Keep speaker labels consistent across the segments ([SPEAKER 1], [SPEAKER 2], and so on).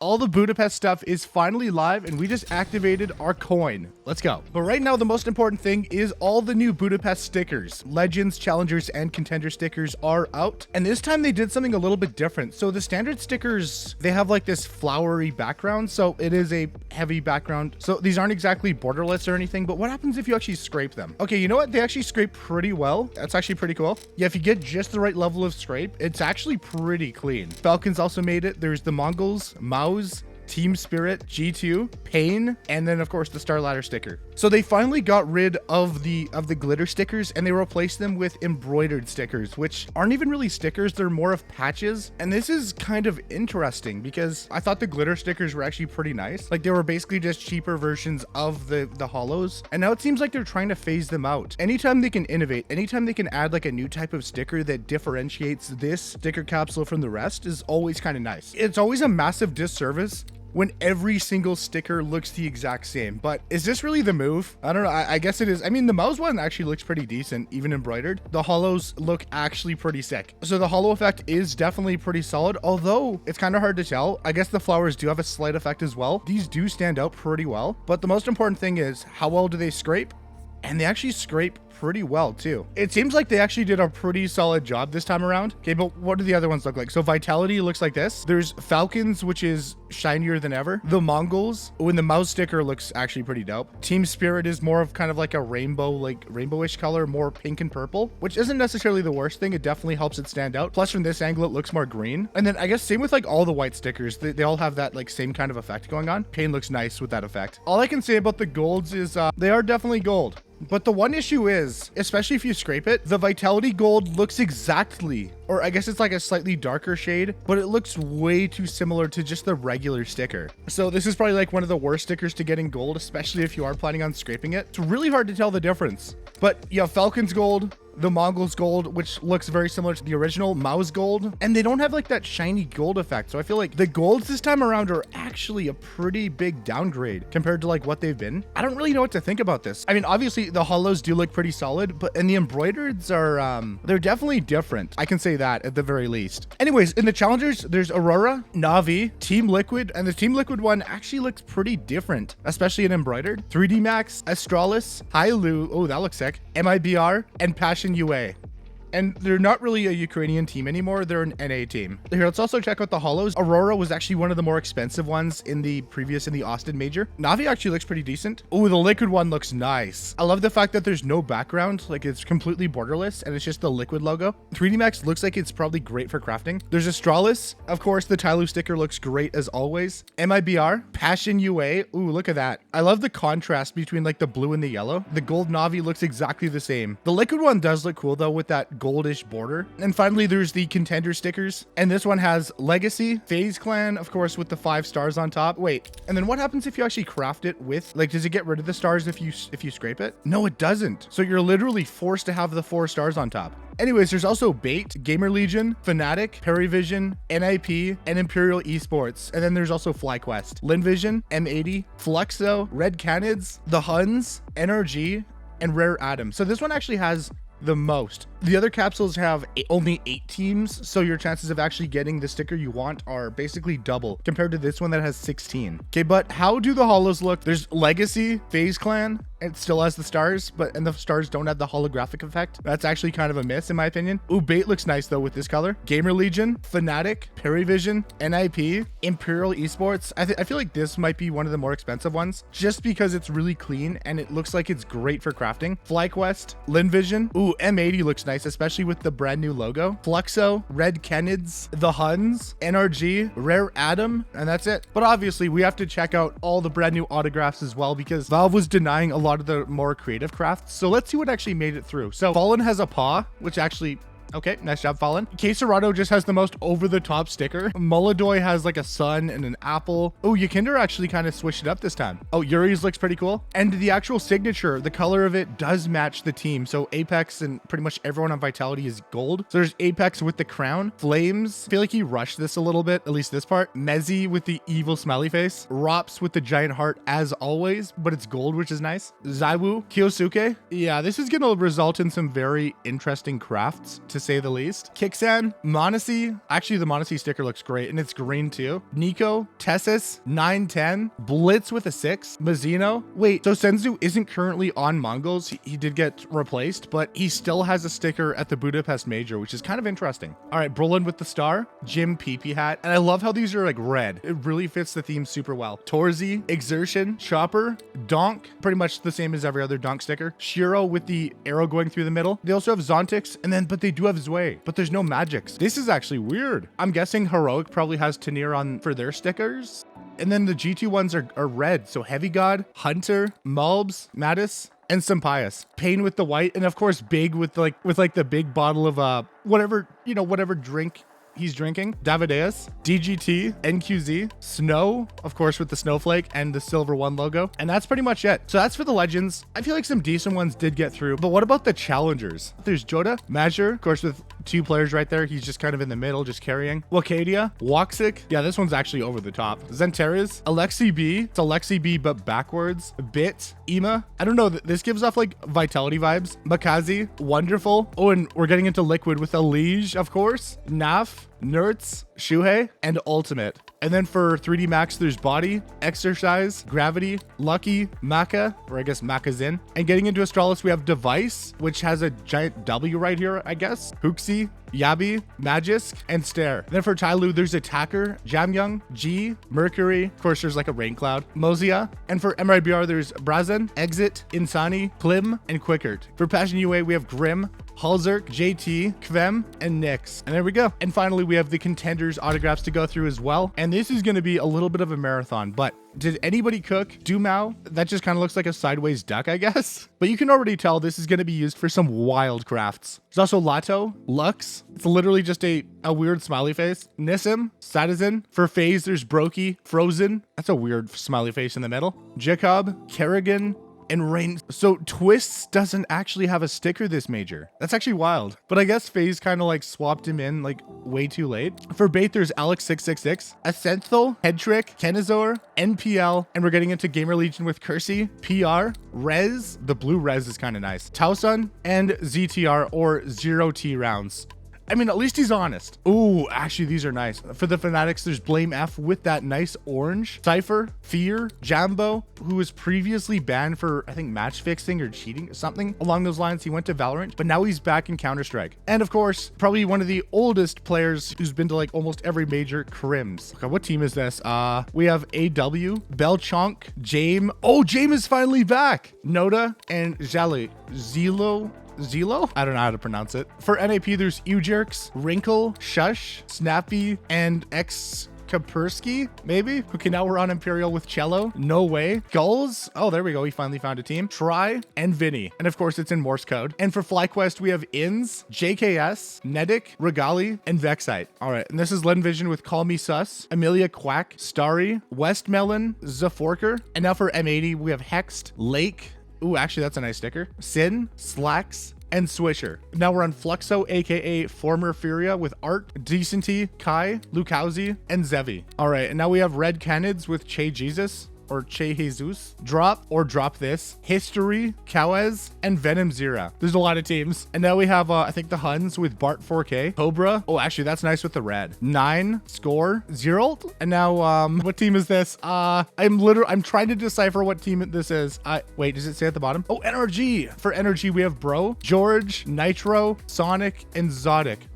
[SPEAKER 1] All the Budapest stuff is finally live and we just activated our coin. Let's go. But right now, the most important thing is all the new Budapest stickers. Legends, Challengers, and Contender stickers are out. And this time they did something a little bit different. So the standard stickers, they have like this flowery background. So it is a heavy background. So these aren't exactly borderless or anything, but what happens if you actually scrape them? Okay, you know what? They actually scrape pretty well. That's actually pretty cool. Yeah, if you get just the right level of scrape, it's actually pretty clean. Falcons also made it. There's the Mongols, Maus, Team Spirit, G2, Pain, and then of course the Star Ladder sticker. So they finally got rid of the glitter stickers and they replaced them with embroidered stickers, which aren't even really stickers, they're more of patches. And this is kind of interesting because I thought the glitter stickers were actually pretty nice. Like they were basically just cheaper versions of the hollows. And now it seems like they're trying to phase them out. Anytime they can innovate, anytime they can add like a new type of sticker that differentiates this sticker capsule from the rest is always kind of nice. It's always a massive disservice when every single sticker looks the exact same. But is this really the move? I don't know. I guess it is. I mean, the mouse one actually looks pretty decent, even embroidered. The hollows look actually pretty sick. So the hollow effect is definitely pretty solid, although it's kind of hard to tell. I guess the flowers do have a slight effect as well. These do stand out pretty well. But the most important thing is how well do they scrape? And they actually scrape pretty well too. It seems like they actually did a pretty solid job this time around. Okay, but what do the other ones look like? So Vitality looks like this. There's Falcons, which is shinier than ever. The Mongols, when the mouse sticker looks actually pretty dope. Team Spirit is more of kind of like a rainbow, like rainbowish color, more pink and purple, which isn't necessarily the worst thing. It definitely helps it stand out. Plus from this angle, it looks more green. And then I guess same with like all the white stickers. They all have that like same kind of effect going on. Pain looks nice with that effect. All I can say about the golds is they are definitely gold. But the one issue is, especially if you scrape it, the Vitality Gold looks exactly, or I guess it's like a slightly darker shade, but it looks way too similar to just the regular sticker. So this is probably like one of the worst stickers to get in gold, especially if you are planning on scraping it. It's really hard to tell the difference. But yeah, Falcon's gold, the Mongols gold, which looks very similar to the original Mao's gold, and they don't have like that shiny gold effect. So I feel like the golds this time around are actually a pretty big downgrade compared to like what they've been. I don't really know what to think about this. I mean, obviously the hollows do look pretty solid, but and the embroidereds are they're definitely different. I can say that at the very least. Anyways, in the challengers, there's Aurora, Navi, Team Liquid, and the Team Liquid one actually looks pretty different, especially in embroidered. 3D Max, Astralis, Hailu, oh that looks sick, MIBR, and Passion UA. And they're not really a Ukrainian team anymore. They're an NA team. Here, let's also check out the hollows. Aurora was actually one of the more expensive ones in the Austin Major. Navi actually looks pretty decent. Oh, the Liquid one looks nice. I love the fact that there's no background. Like it's completely borderless and it's just the Liquid logo. 3D Max looks like it's probably great for crafting. There's Astralis. Of course, the Tyloo sticker looks great as always. MIBR, Passion UA. Ooh, look at that. I love the contrast between like the blue and the yellow. The gold Navi looks exactly the same. The Liquid one does look cool though with that goldish border. And finally, there's the Contender stickers. And this one has Legacy, FaZe Clan, of course, with the 5 stars on top. Wait, and then what happens if you actually craft it with, like, does it get rid of the stars if you scrape it? No, it doesn't. So you're literally forced to have the 4 stars on top. Anyways, there's also Bait, Gamer Legion, Fnatic, Perivision, NIP, and Imperial Esports. And then there's also FlyQuest, Linvision, M80, Fluxo, Red Canids, the Huns, NRG, and Rare Atom. So this one actually has the most. The other capsules have only 8 teams, so your chances of actually getting the sticker you want are basically double compared to this one that has 16. Okay, but how do the hollows look? There's Legacy, FaZe Clan, it still has the stars, and the stars don't have the holographic effect. That's actually kind of a miss in my opinion. Ooh, Bait looks nice though with this color. Gamer Legion, Fnatic, Perivision, NIP, Imperial Esports. I feel like this might be one of the more expensive ones just because it's really clean and it looks like it's great for crafting. FlyQuest, Linvision. Ooh, M80 looks nice, especially with the brand new logo. Fluxo, Red Kenids, the Huns, NRG, Rare Atom, and that's it. But obviously we have to check out all the brand new autographs as well because Valve was denying a lot of the more creative crafts. So let's see what actually made it through. So Fallen has a paw, which actually Okay, nice job, Fallen. Quesarado just has the most over-the-top sticker. Molodoy has like a sun and an apple. Oh, Yakinder actually kind of switched it up this time. Oh, Yuri's looks pretty cool. And the actual signature, the color of it does match the team. So Apex and pretty much everyone on Vitality is gold. So there's Apex with the crown. Flames, I feel like he rushed this a little bit, at least this part. Mezzy with the evil smiley face. Rops with the giant heart as always, but it's gold, which is nice. Zaiwu, Kyosuke. Yeah, this is going to result in some very interesting crafts, to to say the least. Kixan, Monacy. Actually, the Monacy sticker looks great, and it's green too. Nico, Tessis, 910, Blitz with a 6, Mazzino. Wait, so Senzu isn't currently on Mongols. He did get replaced, but he still has a sticker at the Budapest Major, which is kind of interesting. All right, Brolin with the star, Jim PP hat, and I love how these are like red. It really fits the theme super well. Torzi, Exertion, Chopper, Donk, pretty much the same as every other Donk sticker. Shiro with the arrow going through the middle. They also have Zontix, but they do have Zwei, but there's no magics. This is actually weird. I'm guessing Heroic probably has Tanir on for their stickers. And then the G2 ones are red. So Heavy God, Hunter, Mulbs, Mattis, and Sampaius. Pain with the white, and of course Big with the big bottle of whatever drink he's drinking. Davideus, DGT, NQZ, Snow, of course with the snowflake and the Silver One logo. And that's pretty much it. So that's for the legends. I feel like some decent ones did get through, but what about the challengers? There's Joda, Major, of course with 2 players right there. He's just kind of in the middle, just carrying. Wakadia, Woxic. Yeah, this one's actually over the top. Zenteris, Alexi B. It's Alexi B, but backwards. Bit, Ema. I don't know. This gives off like Vitality vibes. Makazi, Wonderful. Oh, and we're getting into Liquid with Elige, of course. Naf, Nerds, Shuhei, and Ultimate. And then for 3D Max, there's Body, Exercise, Gravity, Lucky, Maka, or I guess Makazin. And getting into Astralis, we have Device, which has a giant W right here, I guess. Huxi, Yabi, Magisk, and Stare. And then for Tyloo, there's Attacker, Jamyoung, G, Mercury. Of course, there's like a rain cloud. Mozia. And for MRBR, there's Brazen, Exit, Insani, Plim, and Quickert. For Passion UA, we have Grim, Halzerk, JT, Kvem, and Nyx. And there we go. And finally, we have the Contenders autographs to go through as well. And this is going to be a little bit of a marathon, but did anybody cook Dumao? That just kind of looks like a sideways duck, I guess. But you can already tell this is going to be used for some wild crafts. There's also Lato, Lux. It's literally just a weird smiley face. Nissim, Citizen. For FaZe, there's Brokey, Frozen. That's a weird smiley face in the middle. Jacob, Kerrigan, and Rain. So Twists doesn't actually have a sticker this major. That's actually wild. But I guess FaZe kind of like swapped him in like way too late. For Bait, there's Alex666, Ascenthal, Headtrick, Kenazor, NPL, and we're getting into Gamer Legion with Kersey, PR, Rez. The blue Rez is kind of nice. Tausun, and ZTR or 0T rounds. I mean, at least he's honest. Ooh, actually, these are nice. For the Fanatics, there's Blame F with that nice orange. Cypher, Fear, Jambo, who was previously banned for, I think, match fixing or cheating, something along those lines. He went to Valorant, but now he's back in Counter-Strike. And of course, probably one of the oldest players who's been to like almost every major, Crims. Okay, what team is this? We have AW, Belchonk, Jame. Oh, Jame is finally back. Noda and Jali. Zelo? I don't know how to pronounce it. For NAP, there's Ujerks, Wrinkle, Shush, Snappy, and X Kapersky, maybe, who can now we're on Imperial with Cello. No way. Gulls. Oh, there we go. We finally found a team. Try and Vinny. And of course, it's in Morse code. And for FlyQuest, we have Inns, JKS, Nedic, Regali, and Vexite. All right. And this is Len Vision with Call Me Sus, Amelia Quack, Starry, Westmelon, Zaforker. And now for M80, we have Hexed, Lake. Ooh, actually, that's a nice sticker. Sin, Slacks, and Swisher. Now we're on Fluxo, aka former Furia, with Art, Decenty, Kai, Lukowski, and Zevi. All right, and now we have Red Canids with Che Jesus, or Che Jesus, Drop or Drop This, History, Kawez, and Venom Zera. There's a lot of teams. And now we have, I think the Huns with Bart 4K, Cobra. Oh, actually, that's nice with the red. 9, Score, Zero. And now, what team is this? I'm trying to decipher what team this is. Wait, does it say at the bottom? Oh, NRG. For NRG, we have Bro, George, Nitro, Sonic, and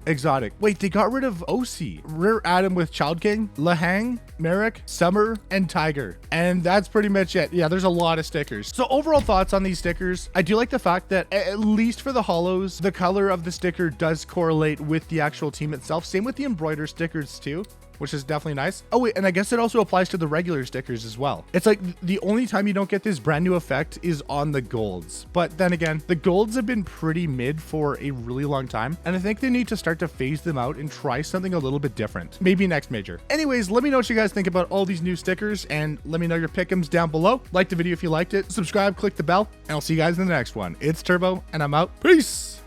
[SPEAKER 1] Exotic. Wait, they got rid of OC. Rear Adam with Child King, Lahang, Merrick, Summer, and Tiger. And that's pretty much it. Yeah, there's a lot of stickers. So overall thoughts on these stickers, I do like the fact that at least for the holos, the color of the sticker does correlate with the actual team itself. Same with the embroider stickers too, which is definitely nice. Oh wait, and I guess it also applies to the regular stickers as well. It's like the only time you don't get this brand new effect is on the golds. But then again, the golds have been pretty mid for a really long time. And I think they need to start to phase them out and try something a little bit different. Maybe next major. Anyways, let me know what you guys think about all these new stickers and let me know your pick'ems down below. Like the video if you liked it, subscribe, click the bell, and I'll see you guys in the next one. It's Turbo and I'm out. Peace.